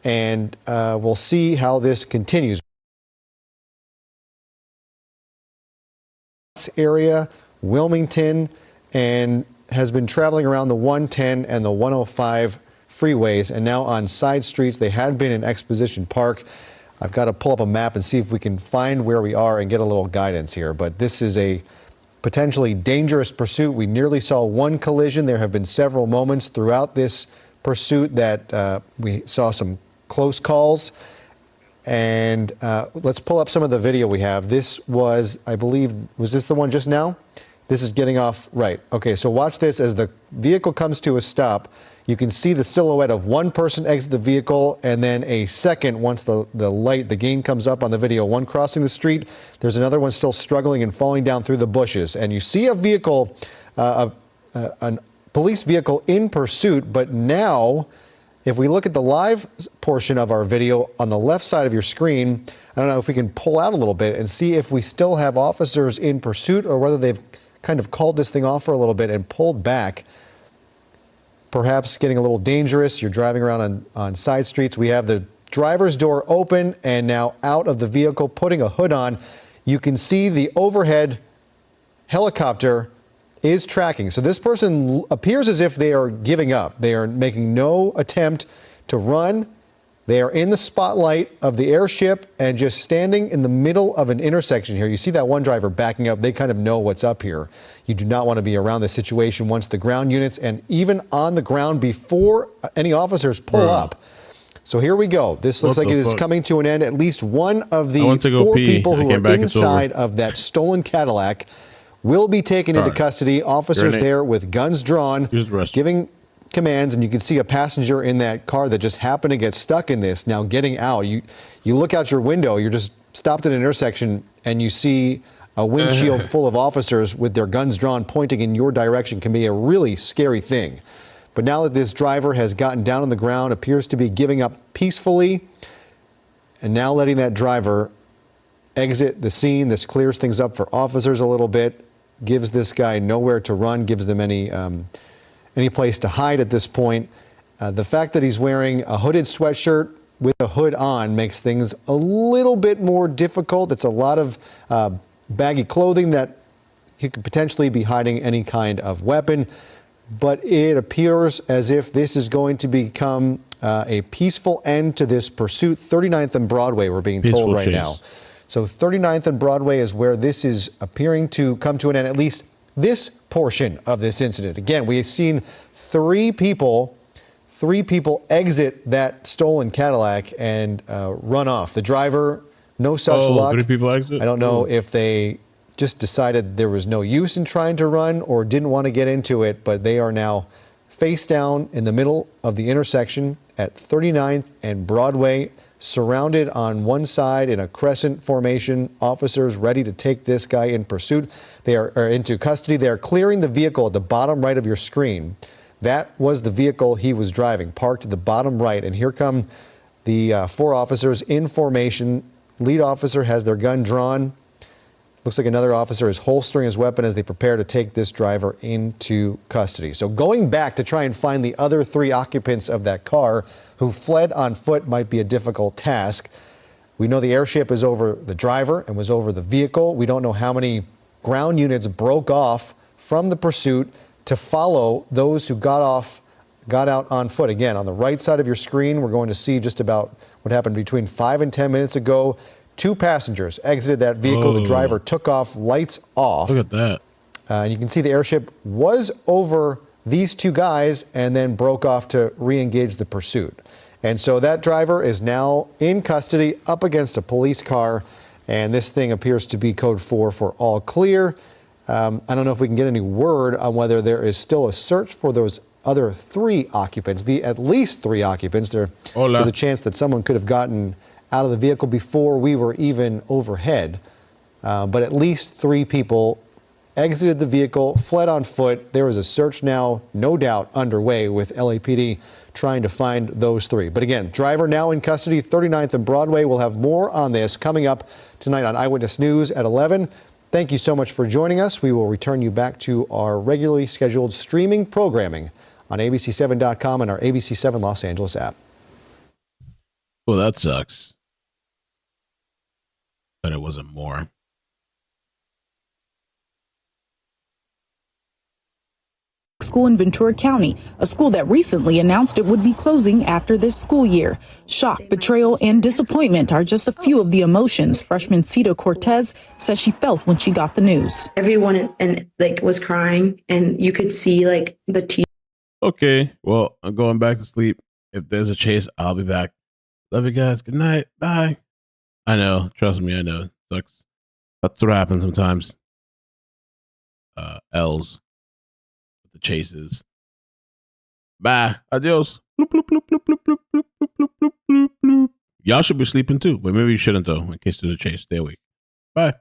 and we'll see how this continues. Area, Wilmington, and has been traveling around the 110 and the 105 freeways, and now on side streets. They had been in Exposition Park. I've got to pull up a map and see if we can find where we are and get a little guidance here. But this is a potentially dangerous pursuit. We nearly saw one collision. There have been several moments throughout this pursuit that we saw some close calls. And let's pull up some of the video we have. This was, I believe, was this the one just now? This is getting off right. Okay, so watch this. As the vehicle comes to a stop, you can see the silhouette of one person exit the vehicle, and then a second, once the gain comes up on the video, one crossing the street. There's another one still struggling and falling down through the bushes. And you see a vehicle, a police vehicle in pursuit, but now, if we look at the live portion of our video on the left side of your screen, I don't know if we can pull out a little bit and see if we still have officers in pursuit or whether they've kind of called this thing off for a little bit and pulled back. Perhaps getting a little dangerous. You're driving around on side streets. We have the driver's door open and now out of the vehicle, putting a hood on. You can see the overhead helicopter is tracking. So this person appears as if they are giving up. They are making no attempt to run. They are in the spotlight of the airship and just standing in the middle of an intersection here. You see that one driver backing up. They kind of know what's up here. You do not want to be around this situation once the ground units and even on the ground before any officers pull up. So here we go. This looks like it is coming to an end. At least one of the four people who are inside of that stolen Cadillac will be taken into custody. Officers there with guns drawn, giving commands, and you can see a passenger in that car that just happened to get stuck in this now getting out. You look out your window, you're just stopped at an intersection, and you see a windshield full of officers with their guns drawn pointing in your direction. Can be a really scary thing. But now that this driver has gotten down on the ground, appears to be giving up peacefully, and now letting that driver exit the scene. This clears things up for officers a little bit, gives this guy nowhere to run, gives them any place to hide at this point. The fact that he's wearing a hooded sweatshirt with a hood on makes things a little bit more difficult. It's a lot of baggy clothing that he could potentially be hiding any kind of weapon. But it appears as if this is going to become a peaceful end to this pursuit. 39th and Broadway, we're being told right now. So 39th and Broadway is where this is appearing to come to an end, at least this portion of this incident. Again, we have seen three people exit that stolen Cadillac and run off. The driver, no such luck. 3 people exit? I don't know if they just decided there was no use in trying to run or didn't want to get into it, but they are now face down in the middle of the intersection at 39th and Broadway, surrounded on one side in a crescent formation. Officers ready to take this guy in pursuit. They are into custody. They are clearing the vehicle at the bottom right of your screen. That was the vehicle he was driving, parked at the bottom right. And here come the 4 officers in formation. Lead officer has their gun drawn. Looks like another officer is holstering his weapon as they prepare to take this driver into custody. So going back to try and find the other 3 occupants of that car who fled on foot might be a difficult task. We know the airship is over the driver and was over the vehicle. We don't know how many ground units broke off from the pursuit to follow those who got out on foot. Again, on the right side of your screen, we're going to see just about what happened between 5 and 10 minutes ago. 2 passengers exited that vehicle. The driver took off, lights off. Look at that. And you can see the airship was over these 2 guys and then broke off to re-engage the pursuit. And so that driver is now in custody up against a police car. And this thing appears to be code 4 for all clear. I don't know if we can get any word on whether there is still a search for those other 3 occupants, at least 3 occupants. There is a chance that someone could have gotten out of the vehicle before we were even overhead. But at least 3 people exited the vehicle, fled on foot. There is a search now, no doubt, underway with LAPD trying to find those 3. But again, driver now in custody, 39th and Broadway. We'll have more on this coming up tonight on Eyewitness News at 11. Thank you so much for joining us. We will return you back to our regularly scheduled streaming programming on ABC7.com and our ABC7 Los Angeles app. Well, that sucks. But it wasn't more. School in Ventura County, a school that recently announced it would be closing after this school year. Shock, betrayal, and disappointment are just a few of the emotions freshman Cita Cortez says she felt when she got the news. Everyone and like was crying, and you could see like the tears. Okay, well, I'm going back to sleep. If there's a chase, I'll be back. Love you guys. Good night. Bye. I know. Trust me, I know. It sucks. That's what happens sometimes. L's. The chases. Bye. Adios. Bloop, bloop, bloop, bloop, bloop, bloop, bloop, bloop, bloop, bloop, bloop, bloop. Y'all should be sleeping too, but maybe you shouldn't though. In case there's a chase, stay awake. Bye.